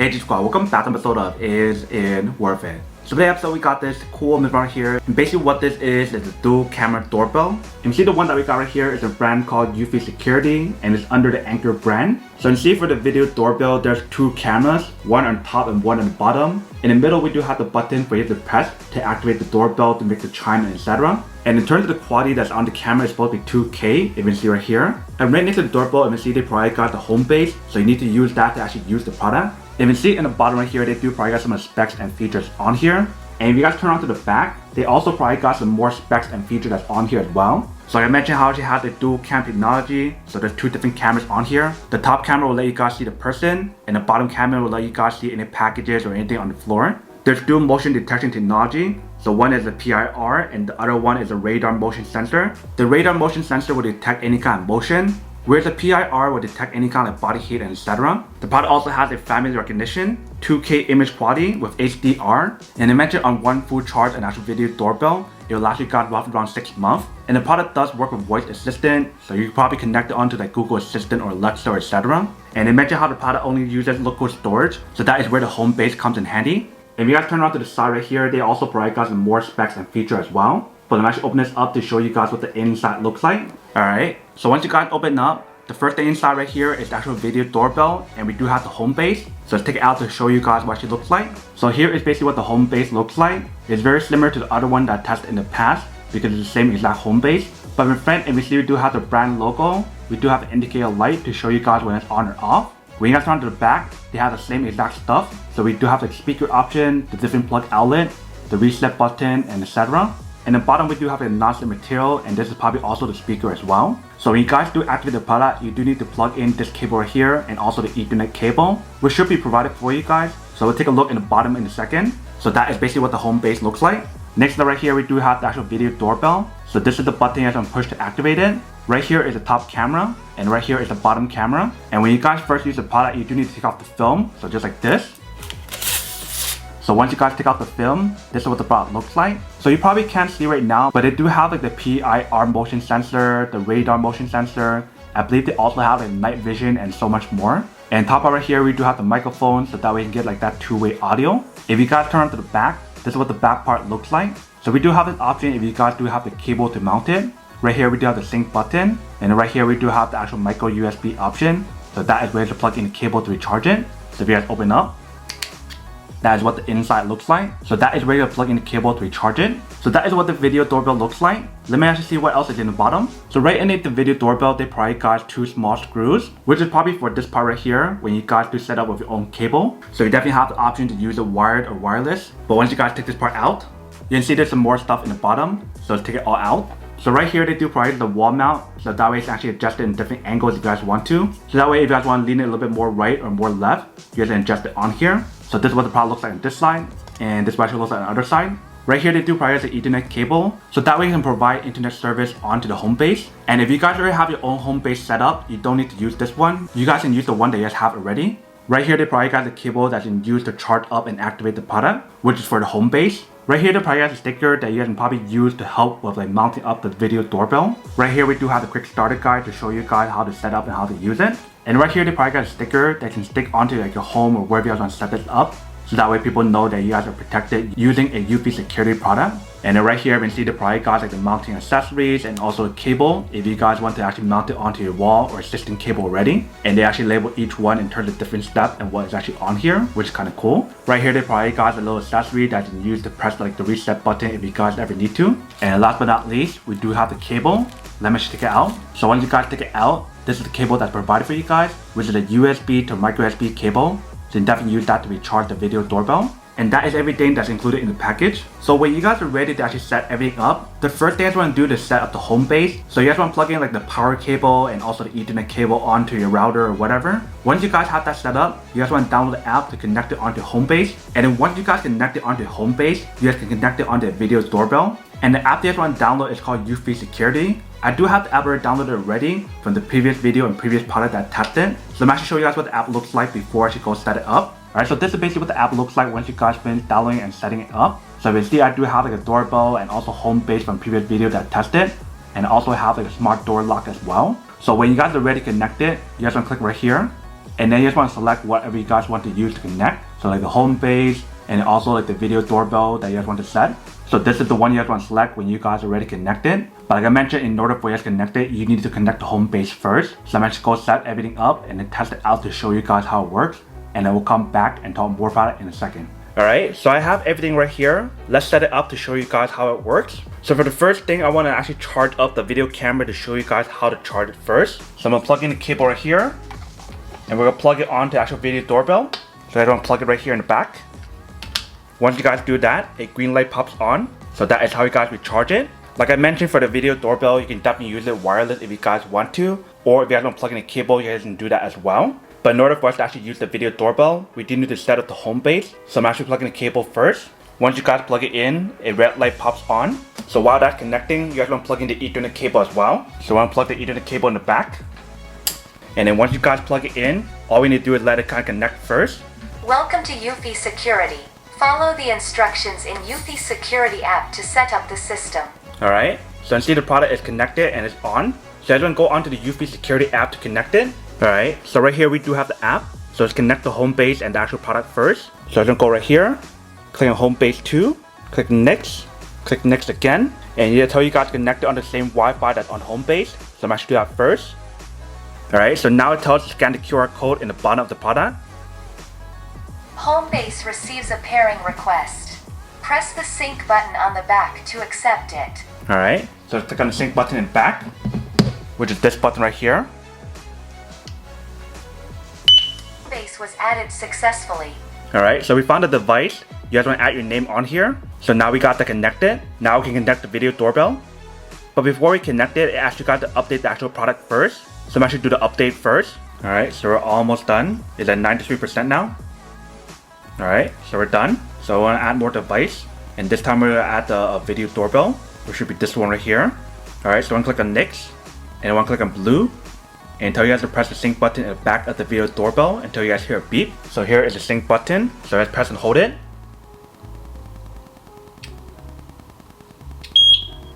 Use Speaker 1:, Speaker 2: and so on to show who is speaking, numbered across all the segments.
Speaker 1: Hey G Squad, welcome back to an episode of Is in Worth It. So today episode we got this cool move right here. And basically what this is a dual camera doorbell. And you see the one that we got right here is a brand called Eufy Security and it's under the Anchor brand. So you see for the video doorbell there's two cameras, one on top and one on the bottom. In the middle we do have the button for you to press to activate the doorbell to make the chime and etc. And in terms of the quality that's on the camera, it's supposed to be 2K, if you can see right here. And right next to the doorbell, you can see they probably got the home base, so you need to use that to actually use the product. If you can see in the bottom right here, they do probably got some of the specs and features on here. And if you guys turn on to the back, they also probably got some more specs and features that's on here as well. So like I mentioned how it has the dual cam technology, so there's two different cameras on here. The top camera will let you guys see the person, and the bottom camera will let you guys see any packages or anything on the floor. There's dual motion detection technology. So one is a PIR and the other one is a radar motion sensor. The radar motion sensor will detect any kind of motion, whereas the PIR will detect any kind of body heat and etc. The product also has a family recognition, 2K image quality with HDR, and they mentioned on one full charge and actual video doorbell, it will last you guys roughly around 6 months. And the product does work with voice assistant, so you can probably connect it onto like Google Assistant or Alexa or etc. And they mentioned how the product only uses local storage, so that is where the home base comes in handy. If you guys turn around to the side right here, they also provide guys with more specs and features as well. But I'm actually opening this up to show you guys what the inside looks like. Alright, so once you guys open up, the first thing inside right here is the actual video doorbell, and we do have the home base. So let's take it out to show you guys what it looks like. So here is basically what the home base looks like. It's very similar to the other one that I tested in the past because it's the same exact home base. But in front, if you see, we do have the brand logo. We do have the indicator light to show you guys when it's on or off. When you guys turn to the back, they have the same exact stuff. So we do have the speaker option, the different plug outlet, the reset button, and etc. And the bottom we do have a non-slip material, and this is probably also the speaker as well. So when you guys do activate the product, you do need to plug in this cable right here and also the Ethernet cable, which should be provided for you guys. So we'll take a look in the bottom in a second. So that is basically what the home base looks like. Next right here, we do have the actual video doorbell. So this is the button you have to push to activate it. Right here is the top camera, and right here is the bottom camera. And when you guys first use the product, you do need to take off the film, so just like this. So once you guys take out the film, this is what the product looks like. So you probably can't see right now, but they do have like the PIR motion sensor, the radar motion sensor. I believe they also have like night vision and so much more. And top right here, we do have the microphone, so that way you can get like that two-way audio. If you guys turn to the back, this is what the back part looks like. So we do have this option if you guys do have the cable to mount it. Right here we do have the sync button, and right here we do have the actual micro USB option. So that is where to plug in the cable to recharge it. So if you guys open up, that is what the inside looks like. So that is where you plug in the cable to recharge it. So that is what the video doorbell looks like. Let me actually see what else is in the bottom. So right underneath the video doorbell, they probably got two small screws, which is probably for this part right here when you guys do set up with your own cable. So you definitely have the option to use it wired or wireless. But once you guys take this part out, you can see there's some more stuff in the bottom. So let's take it all out. So right here they do provide the wall mount, so that way it's actually adjusted in different angles if you guys want to. So that way if you guys want to lean it a little bit more right or more left, you guys can adjust it on here. So this is what the product looks like on this side, and this is what it looks like on the other side. Right here they do provide the Ethernet cable, so that way you can provide internet service onto the home base. And if you guys already have your own home base set up, you don't need to use this one. You guys can use the one that you guys have already. Right here they provide guys the cable that you can use to charge up and activate the product, which is for the home base. Right here, they probably have a sticker that you guys can probably use to help with like mounting up the video doorbell. Right here, we do have the quick starter guide to show you guys how to set up and how to use it. And right here, they probably got a sticker that can stick onto like your home or wherever you guys want to set this up. So that way people know that you guys are protected using a Eufy security product. And then right here, you can see the product guys like the mounting accessories and also a cable if you guys want to actually mount it onto your wall or existing cable already. And they actually label each one in terms of different steps and what is actually on here, which is kind of cool. Right here, they probably got a little accessory that you can use to press like the reset button if you guys ever need to. And last but not least, we do have the cable. Let me just take it out. So once you guys take it out, this is the cable that's provided for you guys, which is a USB to micro USB cable. So you can definitely use that to recharge the video doorbell. And that is everything that's included in the package. So when you guys are ready to actually set everything up, the first thing you guys want to do is set up the home base. So you guys want to plug in like the power cable and also the Ethernet cable onto your router or whatever. Once you guys have that set up, you guys want to download the app to connect it onto home base. And then once you guys connect it onto home base, you guys can connect it onto the video doorbell. And the app you guys want to download is called Eufy Security. I do have the app already downloaded already from the previous video and previous product that I tested. So I'm actually show you guys what the app looks like before I should go set it up. Alright, so this is basically what the app looks like once you guys finish downloading and setting it up. So you can see I do have like a doorbell and also home base from previous video that I tested. And I also have like a smart door lock as well. So when you guys are ready to connect it, you guys want to click right here. and then you just want to select whatever you guys want to use to connect. So like the home base and also like the video doorbell that you guys want to set. So this is the one you guys want to select when you guys are already connected. But like I mentioned, in order for you guys to connect it, you need to connect the home base first. So I'm just go set everything up and then test it out to show you guys how it works. And then we'll come back and talk more about it in a second. Alright, so I have everything right here. Let's set it up to show you guys how it works. So for the first thing, I want to actually charge up the video camera to show you guys how to charge it first. So I'm going to plug in the cable right here. And we're going to plug it on to the actual video doorbell. So I don't plug it right here in the back. Once you guys do that, a green light pops on. So that is how you guys recharge it. Like I mentioned, for the video doorbell, you can definitely use it wireless if you guys want to. Or if you guys want to plug in a cable, you guys can do that as well. But in order for us to actually use the video doorbell, we do need to set up the home base. So I'm actually plugging the cable first. Once you guys plug it in, a red light pops on. So while that's connecting, you guys want to plug in the Ethernet cable as well. So I want to plug the Ethernet cable in the back. And then once you guys plug it in, all we need to do is let it kind of connect first.
Speaker 2: Welcome to eufy Security. Follow the instructions in eufy Security app to set up the system.
Speaker 1: Alright, so you see the product is connected and it's on. So I'm going to go onto the eufy Security app to connect it. Alright, so right here we do have the app. So let's connect the home base and the actual product first. So I'm going to go right here, click on home base 2, click next again. And it'll tell you guys to connect it on the same Wi-Fi that's on home base. So I'm actually do that first. Alright, so now it tells us to scan the QR code in the bottom of the product.
Speaker 2: Home base receives a pairing request. Press the sync button on the back to accept it.
Speaker 1: Alright, so click on the sync button in back, which is this button right here.
Speaker 2: Base was added successfully.
Speaker 1: Alright, so we found the device. You guys want to add your name on here. So now we got to connect it. Now we can connect the video doorbell. But before we connect it, it actually got to update the actual product first. So I'm actually do the update first. Alright, so we're almost done. It's at 93% now. Alright, so we're done. So I want to add more device. And this time we're going to add the video doorbell, which should be this one right here. Alright, so I want to click on next. And I want to click on blue. And tell you guys to press the sync button in the back of the video doorbell until you guys hear a beep. So here is the sync button. So let's press and hold it.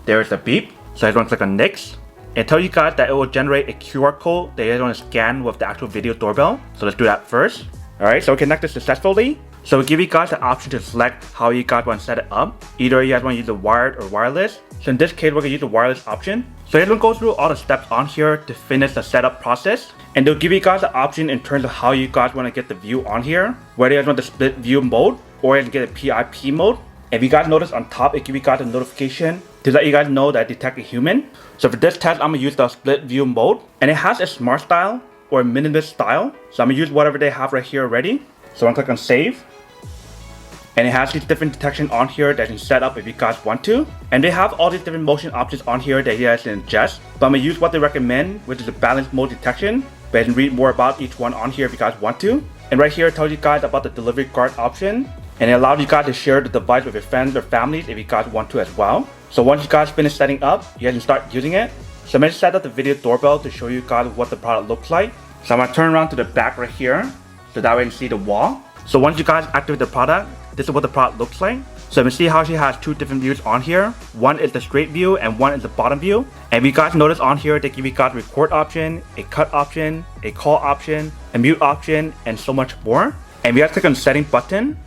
Speaker 1: There is the beep. So I just want to click on next. And tell you guys that it will generate a QR code that you guys want to scan with the actual video doorbell. So let's do that first. Alright, so we connected successfully. So we give you guys the option to select how you guys want to set it up. Either you guys want to use the wired or wireless. So in this case, we're going to use the wireless option. So you're going to go through all the steps on here to finish the setup process. And they'll give you guys the option in terms of how you guys want to get the view on here. Whether you guys want the split view mode or you can get a PIP mode. If you guys notice on top, it gives you guys a notification to let you guys know that it detects a human. So for this test, I'm going to use the split view mode. And it has a smart style or a minimalist style. So I'm going to use whatever they have right here already. So I'm going to click on save. And it has these different detection on here that you can set up if you guys want to. And they have all these different motion options on here that you guys can adjust. But I'm going to use what they recommend, which is a balanced mode detection. But you can read more about each one on here if you guys want to. And right here it tells you guys about the delivery guard option. And it allows you guys to share the device with your friends or families if you guys want to as well. So once you guys finish setting up, you guys can start using it. So I'm going to set up the video doorbell to show you guys what the product looks like. So I'm going to turn around to the back right here. So that way you can see the wall. So once you guys activate the product, this is what the product looks like. So you can see how she has two different views on here. One is the straight view and one is the bottom view. And if you guys notice on here, they give you guys a record option, a cut option, a call option, a mute option, and so much more. And if you guys click on the setting button,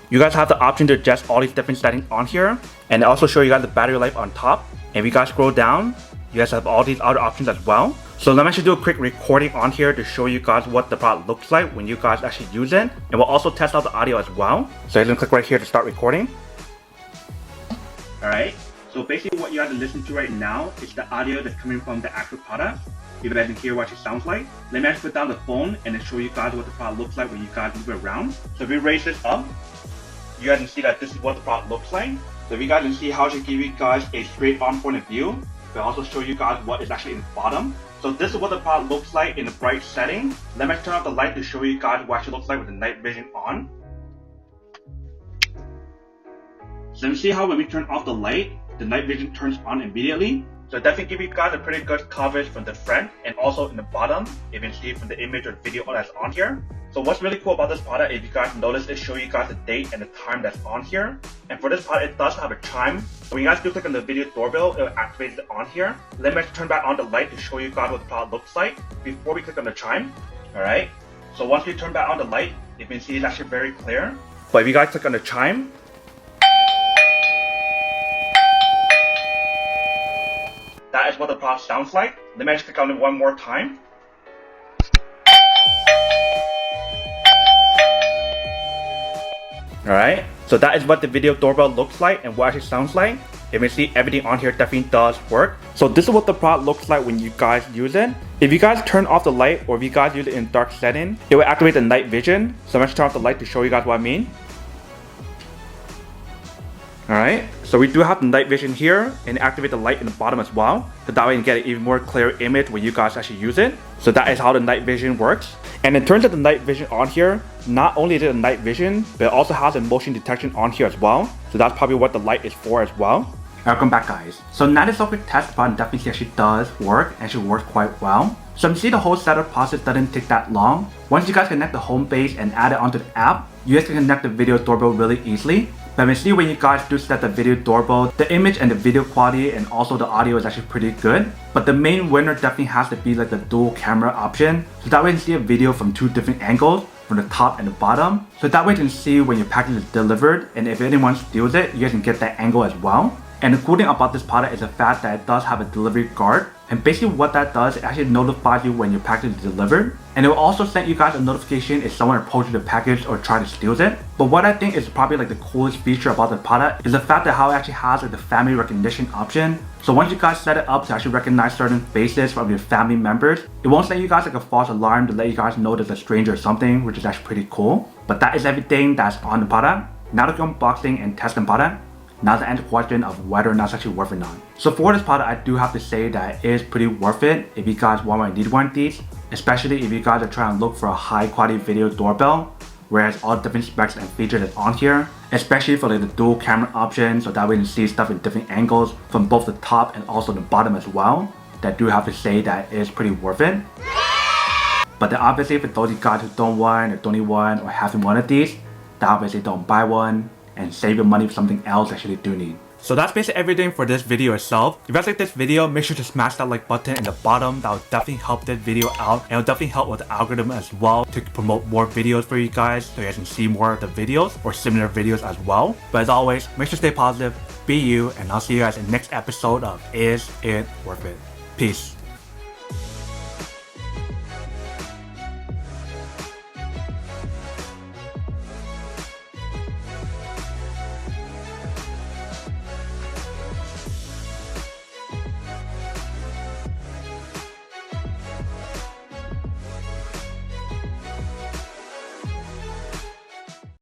Speaker 1: you guys have the option to adjust all these different settings on here. And they also show you guys the battery life on top. And if you guys scroll down, you guys have all these other options as well. So let me actually do a quick recording on here to show you guys what the product looks like when you guys actually use it. And we'll also test out the audio as well. So you're gonna click right here to start recording. Alright, so basically what you guys are listening to right now is the audio that's coming from the actual product. If you guys can hear what it sounds like. Let me actually put down the phone and then show you guys what the product looks like when you guys move it around. So if we raise this up, you guys can see that this is what the product looks like. So if you guys can see how it should give you guys a straight on point of view, but also show you guys what is actually in the bottom. So this is what the product looks like in the bright setting. Let me turn off the light to show you guys what it looks like with the night vision on. So you see how when we turn off the light, the night vision turns on immediately. So definitely give you guys a pretty good coverage from the front and also in the bottom, if you can see from the image or video that's on here. So what's really cool about this product, if you guys notice, it shows you guys the date and the time that's on here. And for this product, it does have a chime. So when you guys do click on the video doorbell, it will activate it on here. Let me turn back on the light to show you guys what the product looks like before we click on the chime. Alright, So once we turn back on the light, you can see it's actually very clear. But if you guys click on the chime, that is what the product sounds like. Let me just click on it one more time. Alright, so that is what the video doorbell looks like and what it actually sounds like. You can see everything on here definitely does work. So this is what the product looks like when you guys use it. If you guys turn off the light or if you guys use it in dark setting, it will activate the night vision. So I'm going to turn off the light to show you guys what I mean. Alright, so we do have the night vision here and activate the light in the bottom as well. So that way you can get an even more clear image when you guys actually use it. So that is how the night vision works. And in terms of the night vision on here, not only is it a night vision, but it also has a motion detection on here as well. So that's probably what the light is for as well. Welcome back guys. So now this software test button definitely actually does work and actually works quite well. So you see the whole setup process doesn't take that long. Once you guys connect the home base and add it onto the app, you guys can connect the video doorbell really easily. But you see when you guys do set the video doorbell, the image and the video quality and also the audio is actually pretty good. But the main winner definitely has to be like the dual camera option. So that way you can see a video from two different angles, from the top and the bottom. So that way you can see when your package is delivered, and if anyone steals it, you guys can get that angle as well. And the cool thing about this product is the fact that it does have a delivery guard. And basically what that does, it actually notifies you when your package is delivered. And it will also send you guys a notification if someone approaches the package or tries to steal it. But what I think is probably like the coolest feature about the product is the fact that how it actually has like the family recognition option. So once you guys set it up to actually recognize certain faces from your family members, it won't send you guys like a false alarm to let you guys know there's a stranger or something, which is actually pretty cool. But that is everything that's on the product. Now that you're unboxing and testing the product, now to answer the question of whether or not it's actually worth it or not. So for this product, I do have to say that it is pretty worth it if you guys want or need one of these, especially if you guys are trying to look for a high quality video doorbell, whereas all different specs and features that's on here, especially for like the dual camera option, so that way you can see stuff in different angles from both the top and also the bottom as well. That do have to say that it is pretty worth it. But then obviously for those of you guys who don't want or don't need one or haven't one of these, then obviously don't buy one and save your money for something else that you do need. So that's basically everything for this video itself. If you guys like this video, make sure to smash that like button in the bottom. That will definitely help this video out, and it'll definitely help with the algorithm as well to promote more videos for you guys, so you guys can see more of the videos or similar videos as well. But as always, make sure to stay positive, be you, and I'll see you guys in the next episode of Is It Worth It? Peace.